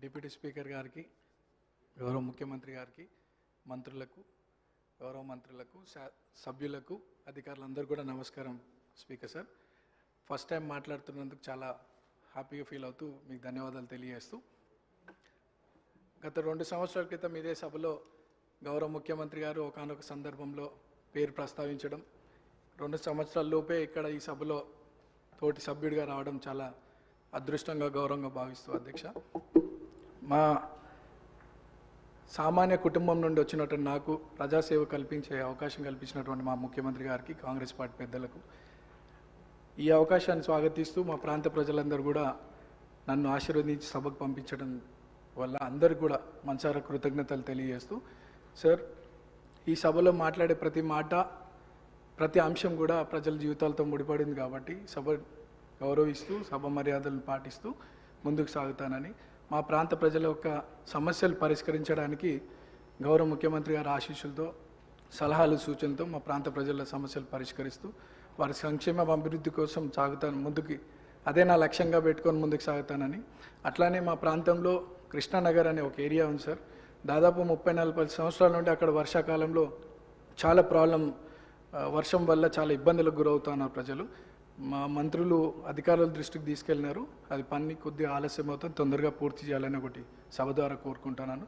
Deputy speaker గారికి, గౌరవ ముఖ్యమంత్రి గారికి, మంత్రులకు, గౌరవ మంత్రులకు, సభ్యులకు, అధికారులందరూ కూడా నమస్కారం. స్పీకర్ సార్, ఫస్ట్ టైం మాట్లాడుతున్నందుకు చాలా హ్యాపీగా ఫీల్ అవుతూ మీకు ధన్యవాదాలు తెలియజేస్తూ, గత 2 సంవత్సరాల క్రితం ఇదే సభలో గౌరవ ముఖ్యమంత్రి గారు ఒకానొక సందర్భంలో పేరు ప్రస్తావించడం, 2 సంవత్సరాల లోపే ఇక్కడ ఈ సభలో తోటి సభ్యుడిగా రావడం చాలా అదృష్టంగా, గౌరవంగా భావిస్తూ అధ్యక్ష, మా సామాన్య కుటుంబం నుండి వచ్చినటువంటి నాకు ప్రజాసేవ కల్పించే అవకాశం కల్పించినటువంటి మా ముఖ్యమంత్రి గారికి, కాంగ్రెస్ పార్టీ పెద్దలకు ఈ అవకాశాన్ని స్వాగతిస్తూ మా ప్రాంత ప్రజలందరూ కూడా నన్ను ఆశీర్వదించి సభకు పంపించడం వల్ల అందరికీ కూడా మనసారా కృతజ్ఞతలు తెలియజేస్తూ, సార్ ఈ సభలో మాట్లాడే ప్రతి మాట, ప్రతి అంశం కూడా ప్రజల జీవితాలతో ముడిపడింది కాబట్టి సభ గౌరవిస్తూ, సభ మర్యాదలను పాటిస్తూ ముందుకు సాగుతానని, మా ప్రాంత ప్రజల యొక్క సమస్యలు పరిష్కరించడానికి గౌరవ ముఖ్యమంత్రి గారి ఆశీస్సులతో, సలహాలు, సూచనలతో మా ప్రాంత ప్రజల సమస్యలు పరిష్కరిస్తూ వారి సంక్షేమ అభివృద్ధి కోసం సాగుతాను ముందుకి, అదే నా లక్ష్యంగా పెట్టుకొని ముందుకు సాగుతానని. అట్లానే మా ప్రాంతంలో కృష్ణానగర్ అనే ఒక ఏరియా ఉంది సార్, దాదాపు 30-40 సంవత్సరాల నుండి అక్కడ వర్షాకాలంలో చాలా వర్షం వల్ల చాలా ఇబ్బందులకు గురవుతున్నారు ప్రజలు. మా మంత్రులు, అధికారుల దృష్టికి తీసుకెళ్ళినారు, అది పని కొద్దిగా ఆలస్యం అవుతుంది, తొందరగా పూర్తి చేయాలని ఒకటి సభ ద్వారా కోరుకుంటున్నాను.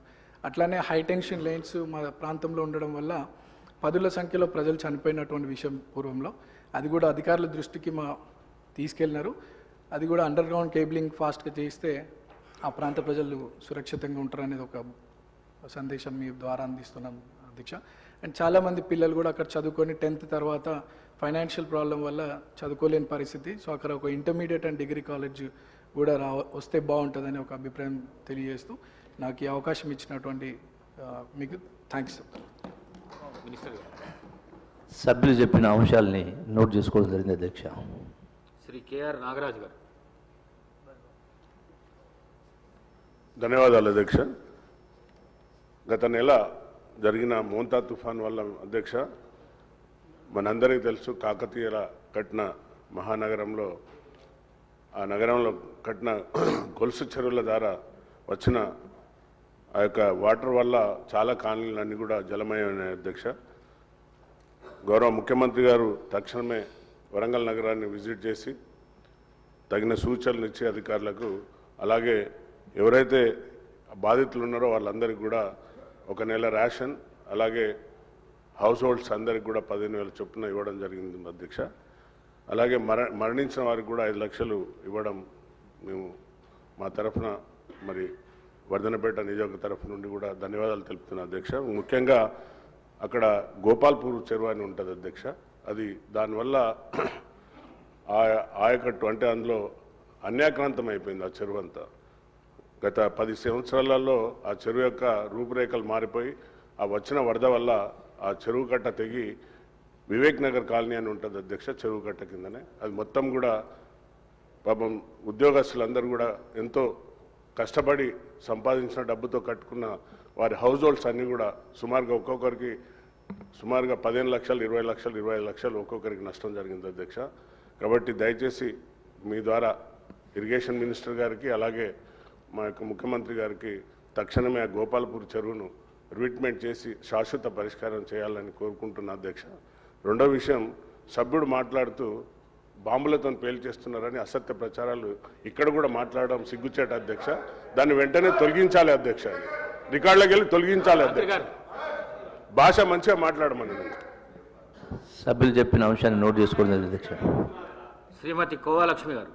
అట్లానే హై టెన్షన్ లైన్స్ మా ప్రాంతంలో ఉండడం వల్ల 10ల సంఖ్యలో ప్రజలు చనిపోయినటువంటి విషయం పూర్వంలో, అది కూడా అధికారుల దృష్టికి తీసుకెళ్ళినారు. అది కూడా అండర్ గ్రౌండ్ కేబులింగ్ ఫాస్ట్గా చేయిస్తే ఆ ప్రాంత ప్రజలు సురక్షితంగా ఉంటారనేది ఒక సందేశం మీ ద్వారా అందిస్తున్నాం అధ్యక్ష. అండ్ చాలామంది పిల్లలు కూడా అక్కడ చదువుకొని 10th తర్వాత ఫైనాన్షియల్ ప్రాబ్లం వల్ల చదువుకోలేని పరిస్థితి. సో అక్కడ ఒక ఇంటర్మీడియట్ అండ్ డిగ్రీ కాలేజ్ కూడా వస్తే బాగుంటుందని ఒక అభిప్రాయం తెలియజేస్తూ నాకు ఈ అవకాశం ఇచ్చినటువంటి మీకు థ్యాంక్స్. సభ్యులు చెప్పిన అంశాలని నోట్ చేసుకోవడం జరిగింది అధ్యక్ష. శ్రీ కేఆర్ నాగరాజు గారు. ధన్యవాదాలు అధ్యక్ష. గత నెల జరిగిన మోంతా తుఫాన్ వల్ల అధ్యక్ష మనందరికీ తెలుసు, కాకతీయుల కట్టిన మహానగరంలో, ఆ నగరంలో కట్టిన గొలుసు చెరువుల ద్వారా వచ్చిన ఆ యొక్క వాటర్ వల్ల చాలా కాలనీలన్నీ కూడా జలమయమైనాయి అధ్యక్ష. గౌరవ ముఖ్యమంత్రి గారు తక్షణమే వరంగల్ నగరాన్ని విజిట్ చేసి తగిన సూచనలు ఇచ్చే అధికారులకు, అలాగే ఎవరైతే బాధితులు ఉన్నారో వాళ్ళందరికీ కూడా 1 నెల రేషన్, అలాగే హౌస్ హోల్డ్స్ అందరికి కూడా 15,000 చొప్పున ఇవ్వడం జరిగింది అధ్యక్ష. అలాగే మరణించిన వారికి కూడా 5 లక్షలు ఇవ్వడం మేము మా తరఫున, మరి వర్ధనపేట నియోజక తరఫు నుండి కూడా ధన్యవాదాలు తెలుపుతున్నాను అధ్యక్ష. ముఖ్యంగా అక్కడ గోపాల్పూర్ చెరువు అని ఉంటుంది అధ్యక్ష, అది దానివల్ల ఆయకట్టు అంటే అందులో అన్యాక్రాంతం అయిపోయింది ఆ చెరువు అంతా. గత 10 సంవత్సరాలలో ఆ చెరువు యొక్క రూపురేఖలు మారిపోయి ఆ వచ్చిన వరద వల్ల ఆ చెరువు కట్ట తెగి వివేక్ నగర్ కాలనీ అని ఉంటుంది అధ్యక్ష, చెరువు కట్ట కిందనే అది మొత్తం కూడా పాపం ఉద్యోగస్తులందరూ కూడా ఎంతో కష్టపడి సంపాదించిన డబ్బుతో కట్టుకున్న వారి హౌస్ హోల్డ్స్ అన్నీ కూడా సుమారుగా ఒక్కొక్కరికి 15 లక్షలు, 20 లక్షలు, 25 లక్షలు ఒక్కొక్కరికి నష్టం జరిగింది అధ్యక్ష. కాబట్టి దయచేసి మీ ద్వారా ఇరిగేషన్ మినిస్టర్ గారికి, అలాగే మా యొక్క ముఖ్యమంత్రి గారికి తక్షణమే ఆ గోపాల్పూర్ చెరువును రిట్మెంట్ చేసి శాశ్వత పరిష్కారం చేయాలని కోరుకుంటున్నా అధ్యక్ష. రెండో విషయం, సభ్యుడు మాట్లాడుతూ బాంబులతో పేల్చేస్తున్నారని అసత్య ప్రచారాలు ఇక్కడ కూడా మాట్లాడడం సిగ్గుచేట అధ్యక్ష. దాన్ని వెంటనే తొలగించాలి అధ్యక్ష, రికార్డులకు వెళ్ళి తొలగించాలి అధ్యక్ష. భాష మంచిగా మాట్లాడమని సభ్యులు చెప్పిన అంశాన్ని నోట్ చేసుకోవడం అధ్యక్ష. శ్రీమతి కోవాలక్ష్మి గారు.